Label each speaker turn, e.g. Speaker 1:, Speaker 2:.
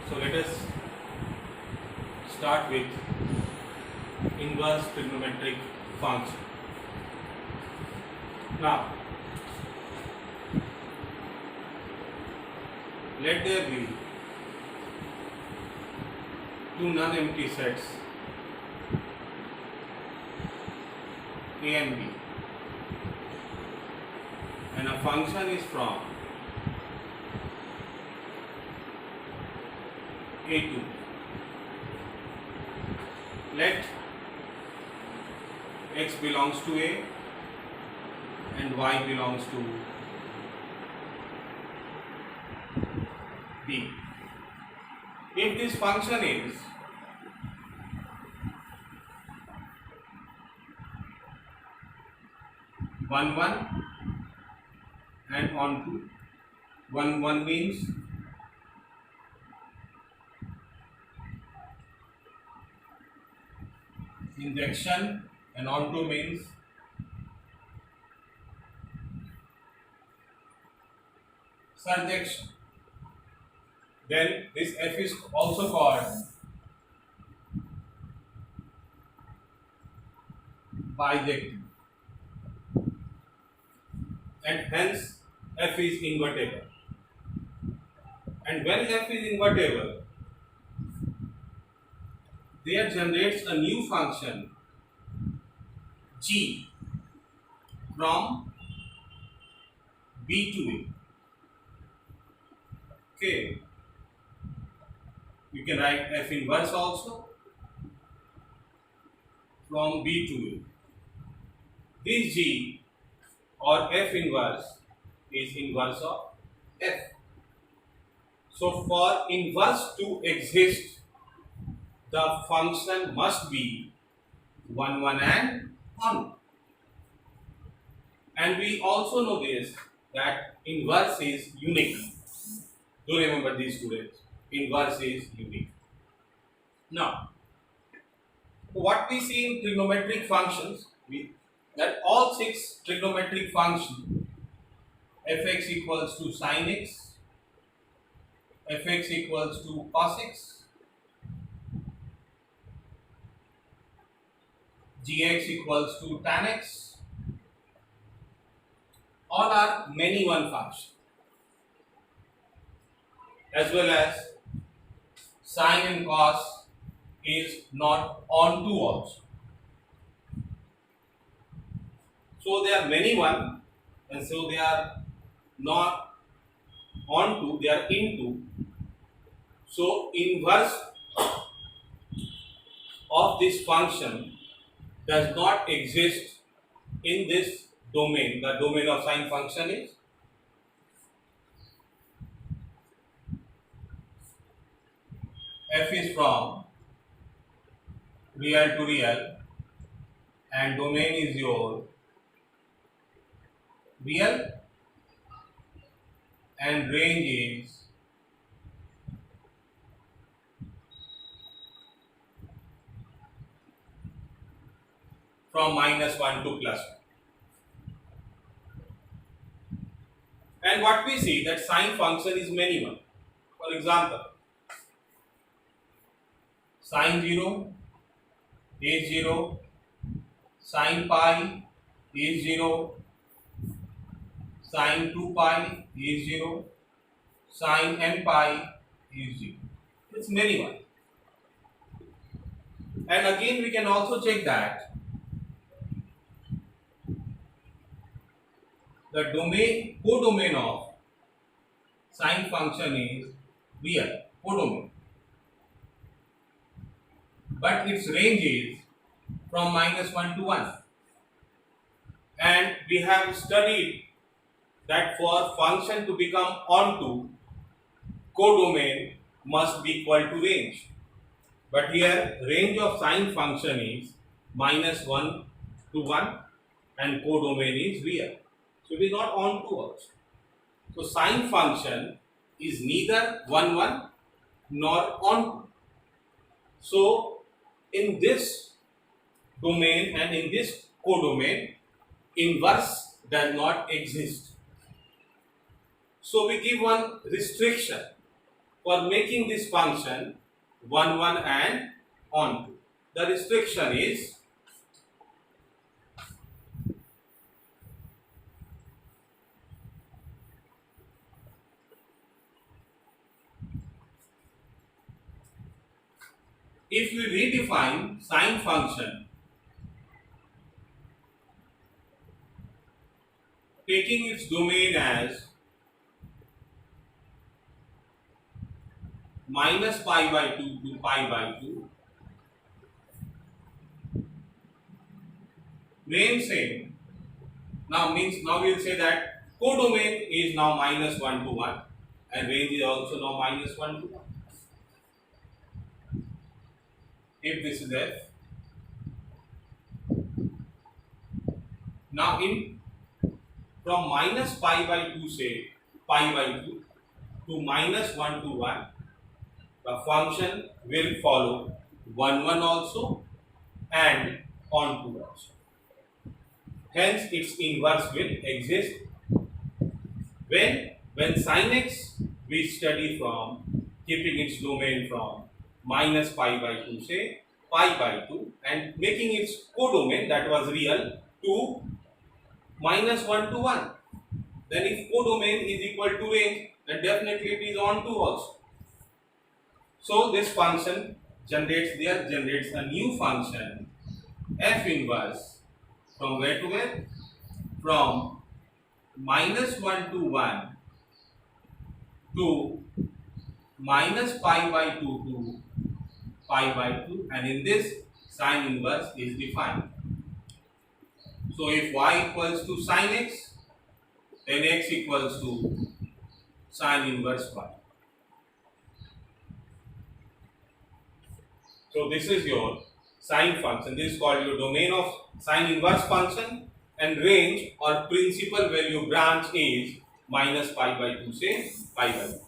Speaker 1: So let us start with inverse trigonometric function. Now, let there be two non-empty sets A and B, and a function is from A to. Let x belongs to A and y belongs to B. If this function is one and onto, one means injection and onto means surjection. Then this f is also called bijective, and hence f is invertible. And when f is invertible, there generates a new function g from B to A. Okay, you can write f inverse also from B to A. This g or f inverse is inverse of f. So for inverse to exist, the function must be 1 and 1. And we also know this, that inverse is unique. Do remember these two days. Inverse is unique. Now, what we see in trigonometric functions, that all 6 trigonometric functions, fx equals to sin x, fx equals to cos x, gx equals to tan x, all are many one function, as well as sine and cos is not onto also. So they are many one, and so they are not onto, they are into. So inverse of this function does not exist in this domain. The domain of sine function is f is from real to real, and domain is your real, and range is from -1 to +1. And what we see, that sine function is many one. For example, sine 0 is 0, sine pi is 0, sine 2 pi is 0, sine n pi is 0. It's many one. And again we can also check that the domain, codomain of sine function is real, codomain, but its range is from -1 to 1. And we have studied that for function to become onto, codomain must be equal to range. But here range of sine function is -1 to 1 and codomain is real. So it is not onto also. So sine function is neither 1 nor onto. So in this domain and in this codomain, inverse does not exist. So we give one restriction for making this function 1 1 and onto. The restriction is if we redefine sine function taking its domain as minus pi by 2 to pi by 2, name same. Now we'll say that codomain is now minus 1 to 1 and range is also now minus 1 to 1. If this is f, now in from minus pi by 2 say pi by 2 to minus 1 to 1, the function will follow 1 1 also and onto also. Hence its inverse will exist. When sin x we study from keeping its domain from minus pi by 2 say pi by 2 and making its codomain that was real to minus 1 to 1. Then if codomain is equal to range, then definitely it is onto also. So this function generates a new function f inverse from where to where? From minus 1 to 1 to minus pi by 2 to pi by 2, and in this sine inverse is defined. So if y equals to sin x, then x equals to sine inverse y. So this is your sine function. This is called your domain of sine inverse function, and range or principal value branch is minus pi by 2 say pi by 2.